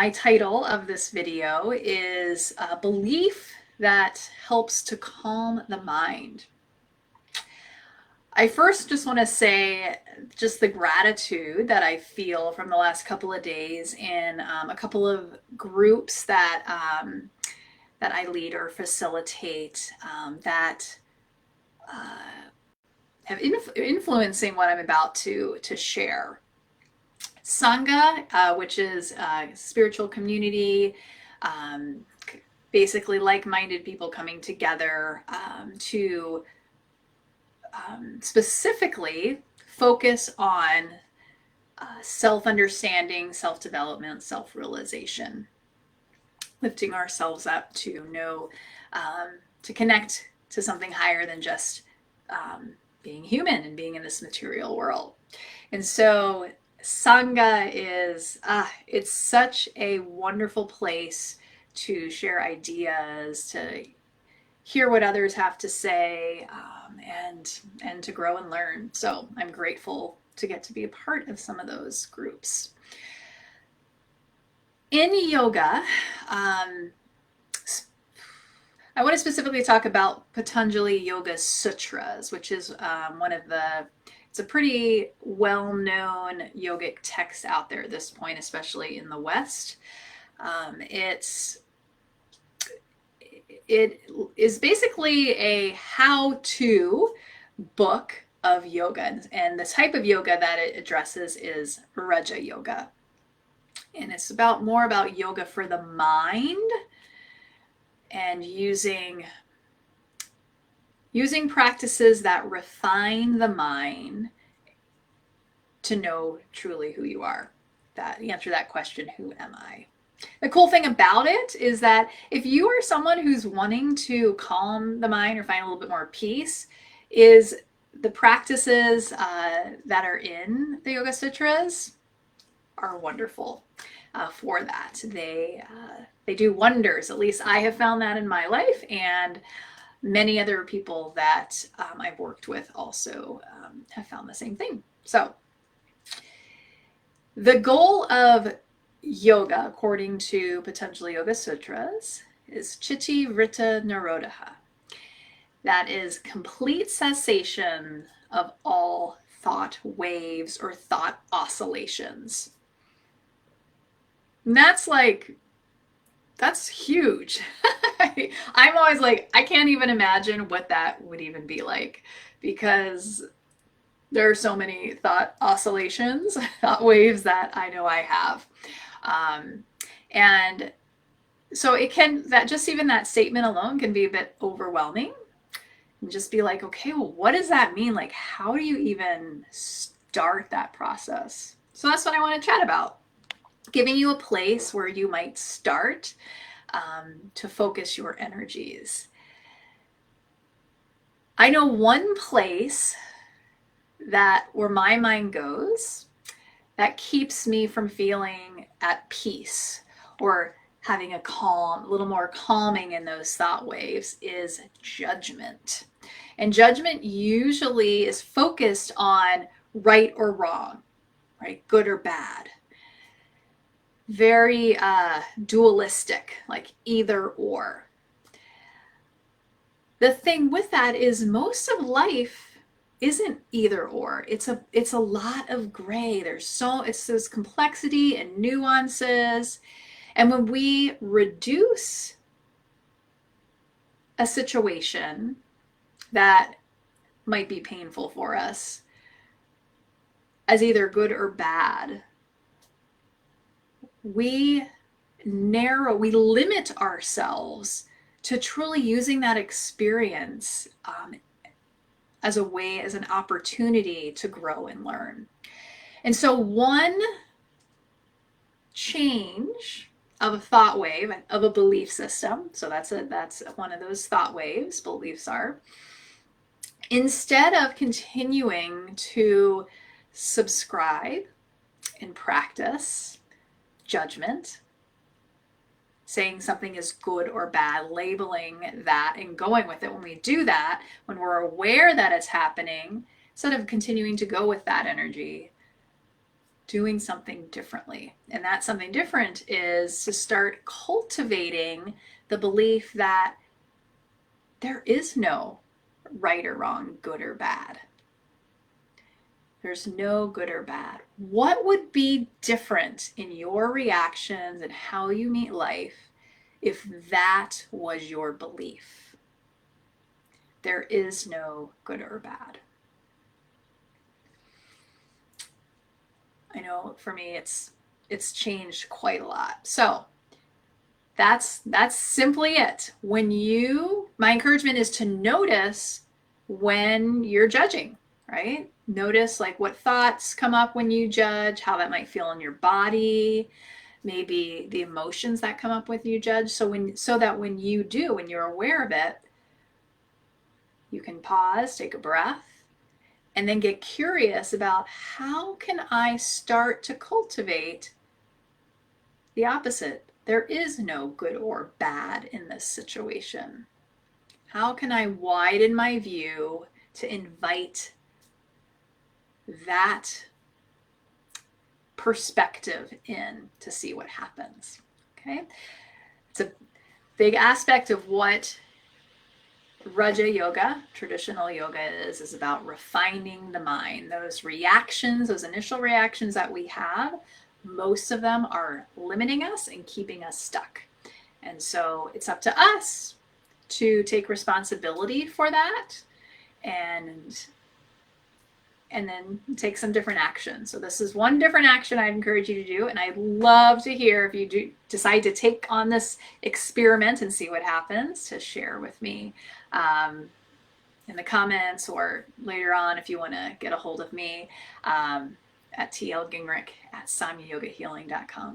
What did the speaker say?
My title of this video is a belief that helps to calm the mind. I first just want to say just the gratitude that I feel from the last couple of days in a couple of groups that I lead or facilitate that have influencing what I'm about to share. Sangha, which is a spiritual community, um, basically like-minded people coming together to specifically focus on self-understanding, self-development, self-realization, lifting ourselves up to know, to connect to something higher than just being human and being in this material world. And so Sangha is, it's such a wonderful place to share ideas, to hear what others have to say, and to grow and learn. So I'm grateful to get to be a part of some of those groups. In yoga, I want to specifically talk about Patanjali Yoga Sutras, which is it's a pretty well-known yogic text out there at this point, especially in the West. It is basically a how-to book of yoga, and the type of yoga that it addresses is Raja Yoga. And it's more about yoga for the mind and using practices that refine the mind to know truly who you are. That answer that question, who am I? The cool thing about it is that if you are someone who's wanting to calm the mind or find a little bit more peace, is the practices that are in the Yoga Sutras are wonderful for that. They do wonders. At least I have found that in my life, and many other people that I've worked with also have found the same thing. So the goal of yoga, according to Patanjali Yoga Sutras, is Chitti Vritta Nirodha. That is complete cessation of all thought waves or thought oscillations. And that's huge. I'm always like, I can't even imagine what that would even be like, because there are so many thought oscillations, thought waves that I know I have. And so even that statement alone can be a bit overwhelming, and just be like, okay, well, what does that mean? Like, how do you even start that process? So that's what I want to chat about. Giving you a place where you might start to focus your energies. I know one place where my mind goes that keeps me from feeling at peace or having a little more calming in those thought waves is judgment. And judgment usually is focused on right or wrong, right? Good or bad. Very dualistic, like either or. The thing with that is most of life isn't either or. It's a lot of gray. There's complexity and nuances. And when we reduce a situation that might be painful for us as either good or bad, we limit ourselves to truly using that experience as an opportunity to grow and learn. And so one change of a thought wave, of a belief system, so that's one of those thought waves, beliefs are, instead of continuing to subscribe and practice judgment, saying something is good or bad, labeling that and going with it. When we do that, when we're aware that it's happening, instead of continuing to go with that energy, doing something differently. And that something different is to start cultivating the belief that there is no right or wrong, good or bad. There's no good or bad. What would be different in your reactions and how you meet life if that was your belief? There is no good or bad. I know for me it's changed quite a lot. So that's simply it. My encouragement is to notice when you're judging, right? Notice like what thoughts come up when you judge, how that might feel in your body, maybe the emotions that come up with you judge. So that when you're aware of it, you can pause, take a breath, and then get curious about how can I start to cultivate the opposite. There is no good or bad in this situation. How can I widen my view to invite that perspective in to see what happens? Okay. It's a big aspect of what Raja Yoga, traditional yoga, is about refining the mind. Those reactions, those initial reactions that we have, most of them are limiting us and keeping us stuck. And so it's up to us to take responsibility for that and then take some different action. So this is one different action I'd encourage you to do. And I'd love to hear if you decide to take on this experiment and see what happens, to share with me in the comments or later on if you want to get a hold of me at tlgingrich@samyayogahealing.com.